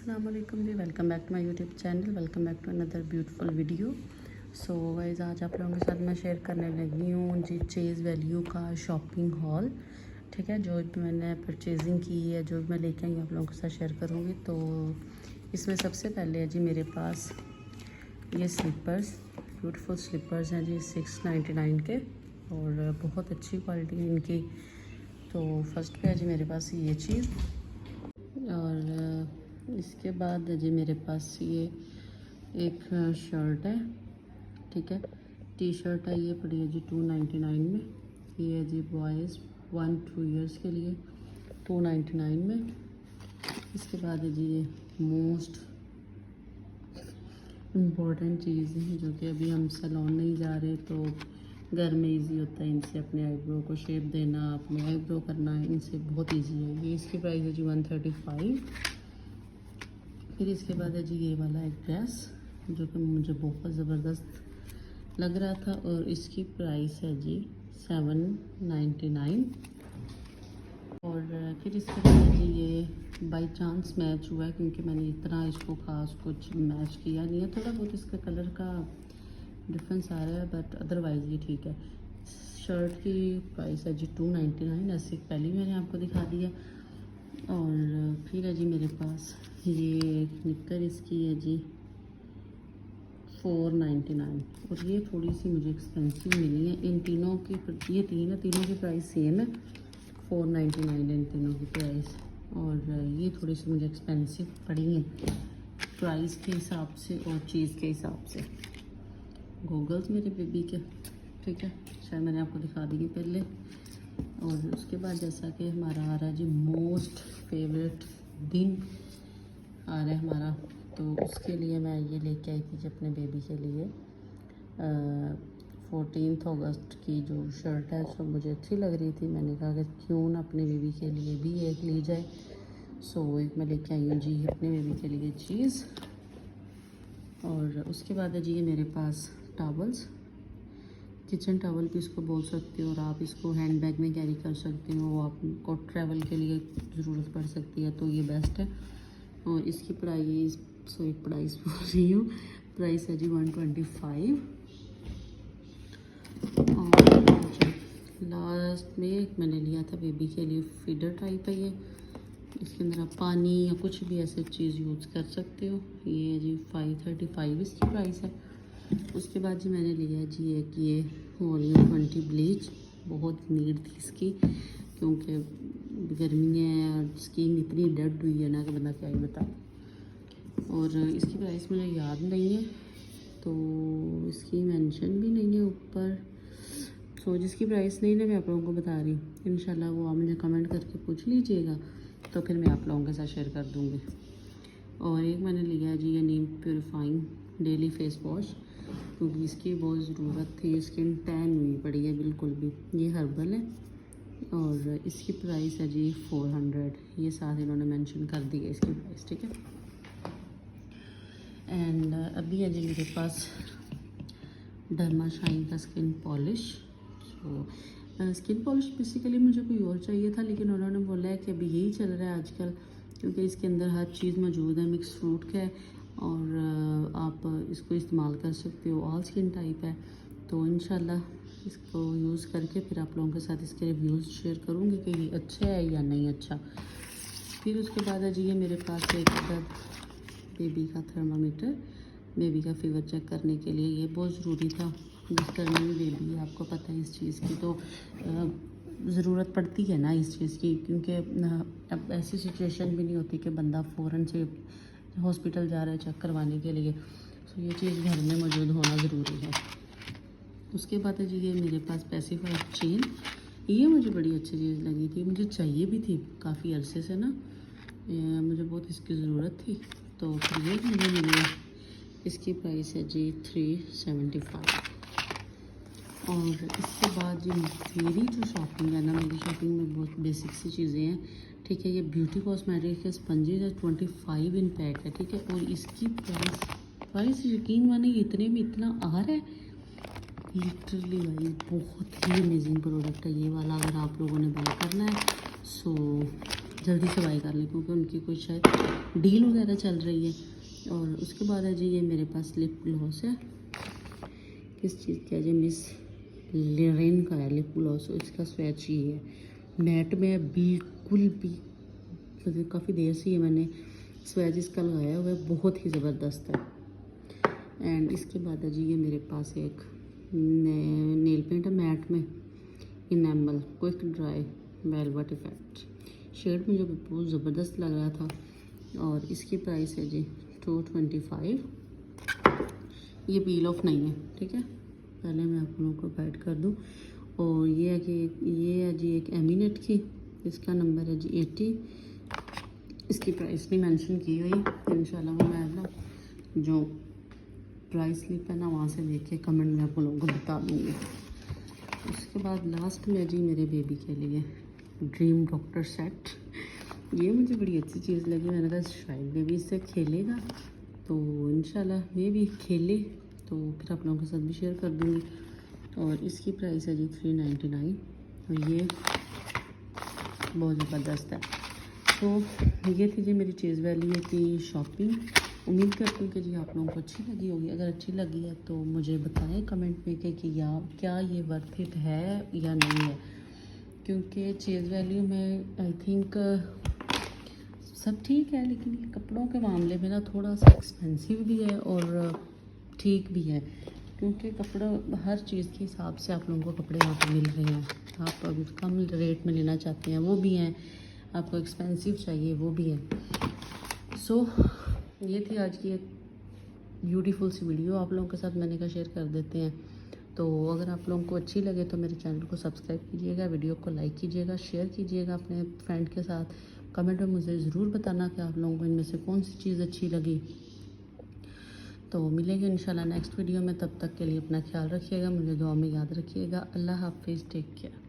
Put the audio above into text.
अस्सलाम वालेकुम जी, welcome back to my YouTube channel. Welcome back to another beautiful video. So guys, आज आप लोगों के साथ मैं शेयर करने लगी हूँ जी चेज़ वैल्यू का शॉपिंग हॉल। ठीक है, जो भी मैंने परचेजिंग की है, जो भी मैं लेके आई आप लोगों के साथ शेयर करूँगी। तो इसमें सबसे पहले है जी मेरे पास ये स्लीपर्स, ब्यूटीफुल स्लीपर्स हैं जी 699 के, और बहुत अच्छी क्वालिटी है इनकी। तो फर्स्ट पे है जी मेरे पास ये चीज़, और इसके बाद है जी मेरे पास ये एक शर्ट है। ठीक है, टी शर्ट है, ये पड़ी है जी 299 में। ये है जी बॉयज़ 1-2 ईयर्स के लिए 299 में। इसके बाद है जी ये मोस्ट इम्पॉर्टेंट चीज़ है, जो कि अभी हम सैलून नहीं जा रहे तो घर में इजी होता है इनसे अपने आईब्रो को शेप देना, अपने आईब्रो करना है, इनसे बहुत इजी है। ये इसकी प्राइस है जी 135। फिर इसके बाद है जी ये वाला एक ड्रेस, जो कि मुझे बहुत ज़बरदस्त लग रहा था, और इसकी प्राइस है जी 799। और फिर इसके बाद है जी ये बाई चांस मैच हुआ है, क्योंकि मैंने इतना इसको खास कुछ मैच किया नहीं है। थोड़ा बहुत इसका कलर का डिफरेंस आ रहा है, बट अदरवाइज़ ये ठीक है। शर्ट की प्राइस है जी 299, ऐसे पहले मैंने आपको दिखा दिया। और फिर है जी मेरे पास ये निक्कर, इसकी है जी 499, और ये थोड़ी सी मुझे एक्सपेंसिव मिली है। इन तीनों की, ये तीनों की प्राइस सेम है, 499 इन तीनों की प्राइस। और ये थोड़ी सी मुझे एक्सपेंसिव पड़ी है प्राइस के हिसाब से और चीज़ के हिसाब से। गॉगल्स मेरे बेबी के, ठीक है, शायद मैंने आपको दिखा दी पहले। और उसके बाद जैसा कि हमारा आ रहा है जी मोस्ट फेवरेट दिन आ रहा है हमारा, तो उसके लिए मैं ये लेके आई थी जी अपने बेबी के लिए 14 अगस्त की जो शर्ट है, सब मुझे अच्छी लग रही थी। मैंने कहा कि क्यों ना अपने बेबी के लिए भी एक ली जाए। सो एक मैं लेके आई हूँ जी अपने बेबी के लिए चीज़। और उसके बाद है जी ये मेरे पास टॉवल्स, किचन टॉवल भी इसको बोल सकते हो, और आप इसको हैंड बैग में कैरी कर सकते हो, आपको ट्रैवल के लिए ज़रूरत पड़ सकती है तो ये बेस्ट है। और इसकी प्राइस बोल रही हूँ, प्राइस है जी 125। और लास्ट में एक मैंने लिया था बेबी के लिए, फीडर टाइप है ये, इसके अंदर आप पानी या कुछ भी ऐसे चीज़ यूज़ कर सकते हो। ये है जी 535 इसकी प्राइस है। उसके बाद जी मैंने लिया जी एक ये वॉल्यूम 20 ब्लीच, बहुत नीड थी इसकी, क्योंकि गर्मी है और स्किन इतनी डेड हुई है ना कि बंदा क्या ही बताए। और इसकी प्राइस मुझे याद नहीं है, तो इसकी मेंशन भी नहीं है ऊपर। सो जिसकी प्राइस नहीं ना मैं आप लोगों को बता रही हूँ, इंशाल्लाह वो आप मुझे कमेंट करके पूछ लीजिएगा, तो फिर मैं आप लोगों के साथ शेयर कर दूँगी। और एक मैंने लिया है जी ये नीम प्योरीफाइंग डेली फेस वॉश, क्योंकि इसकी बहुत ज़रूरत थी, स्किन टैन हुई पड़ी है बिल्कुल भी। ये हर्बल है, और इसकी प्राइस है जी 400, ये साथ इन्होंने मेंशन कर दी है इसकी प्राइस, ठीक है। एंड अभी है जी मेरे पास डर्मा शाइन का skin polish. So skin polish basically मुझे कोई और चाहिए था, लेकिन उन्होंने बोला है कि अभी यही चल रहा है आजकल, क्योंकि इसके अंदर हर चीज़ मौजूद है, मिक्स फ्रूट का है, और आप इसको इस्तेमाल कर सकते हो, ऑल स्किन टाइप है। तो इंशाल्लाह इसको यूज़ करके फिर आप लोगों के साथ इसके रिव्यूज़ शेयर करूँगी कि ये अच्छा है या नहीं अच्छा। फिर उसके बाद है जी ये मेरे पास एक बेबी का थर्मामीटर, बेबी का फीवर चेक करने के लिए, ये बहुत ज़रूरी था। जिस तरह में बेबी है, आपको पता है इस चीज़ की, तो ज़रूरत पड़ती है ना इस चीज़ की, क्योंकि अब ऐसी सिचुएशन भी नहीं होती कि बंदा फ़ौरन से हॉस्पिटल जा रहा है चेक करवाने के लिए। सो ये चीज़ घर में मौजूद होना ज़रूरी है। उसके बाद है जी ये मेरे पास पेसिफायर चेन, ये मुझे बड़ी अच्छी चीज़ लगी थी, मुझे चाहिए भी थी काफ़ी अरसे से ना, मुझे बहुत इसकी ज़रूरत थी, तो फिर ये मुझे मिली। इसकी प्राइस है जी 375। और इसके बाद जी मेरी जो शॉपिंग है ना, मेरी शॉपिंग में बहुत बेसिक सी चीज़ें हैं, ठीक है। ये ब्यूटी कॉस्मेटिक के स्पंजेज है, 25 इन पैक है, ठीक है। और इसकी प्राइस यकीन माने इतने में इतना आ रहा है, लिटरली भाई बहुत ही अमेजिंग प्रोडक्ट है ये वाला। अगर आप लोगों ने बाय करना है, सो जल्दी से बाई कर लें क्योंकि उनकी कुछ शायद डील वगैरह चल रही है। और उसके बाद है जी ये मेरे पास लिप ग्लॉस है, किस चीज़ का है जी, मिस लिरेन का है लिप ग्लॉस। इसका स्वैच ये है, मैट में है बिल्कुल भी, मतलब काफ़ी देर से ये मैंने स्वैच इसका लगाया हुआ है, बहुत ही ज़बरदस्त है। एंड इसके बाद है जी ये मेरे पास एक नेल पेंट है मैट में, enamel quick dry velvet effect. Shade मुझे बहुत ज़बरदस्त लग रहा था और इसकी प्राइस है जी 225। ये पील ऑफ नहीं है, ठीक है, पहले मैं आप लोगों को गाइड कर दूं। और ये है कि ये है जी एक एमिनेट की, इसका नंबर है जी 80। इसकी प्राइस नहीं मेंशन की हुई, इंशाल्लाह वो मैं ना जो प्राइस स्लिप है ना वहाँ से देख के कमेंट में आप लोगों को बता दूँगी। उसके बाद लास्ट में जी मेरे बेबी के लिए ड्रीम डॉक्टर सेट। ये मुझे बड़ी अच्छी चीज़ लगी, मैंने कहा शायद बेबी इससे खेलेगा तो इंशाल्लाह मे भी खेले तो फिर आप लोगों के साथ भी शेयर कर दूँगी। और इसकी प्राइस है जी 399 और ये बहुत ज़बरदस्त है। तो ये थी जी मेरी चीज़ वैल्यू की शॉपिंग। उम्मीद करती हूँ कि जी आप लोगों को अच्छी लगी होगी। अगर अच्छी लगी है तो मुझे बताएं कमेंट में कि या क्या ये वर्थ इट है या नहीं है, क्योंकि चीज़ वैल्यू में आई थिंक सब ठीक है, लेकिन कपड़ों के मामले में ना थोड़ा सा एक्सपेंसिव भी है और ठीक भी है, क्योंकि कपड़ा हर चीज़ के हिसाब से आप लोगों को कपड़े यहाँ पर मिल रहे हैं। आप अगर कम रेट में लेना चाहते हैं वो भी हैं, आपको एक्सपेंसिव चाहिए वो भी है। सो ये थी आज की एक ब्यूटीफुल सी वीडियो आप लोगों के साथ मैंने कहा शेयर कर देते हैं। तो अगर आप लोगों को अच्छी लगे तो मेरे चैनल को सब्सक्राइब कीजिएगा, वीडियो को लाइक कीजिएगा, शेयर कीजिएगा अपने फ्रेंड के साथ। कमेंट में मुझे ज़रूर बताना कि आप लोगों को इनमें से कौन सी चीज़ अच्छी लगी। तो मिलेंगे इंशाल्लाह नेक्स्ट वीडियो में, तब तक के लिए अपना ख्याल रखिएगा, मुझे दुआ में याद रखिएगा। अल्लाह हाफिज़, टेक केयर।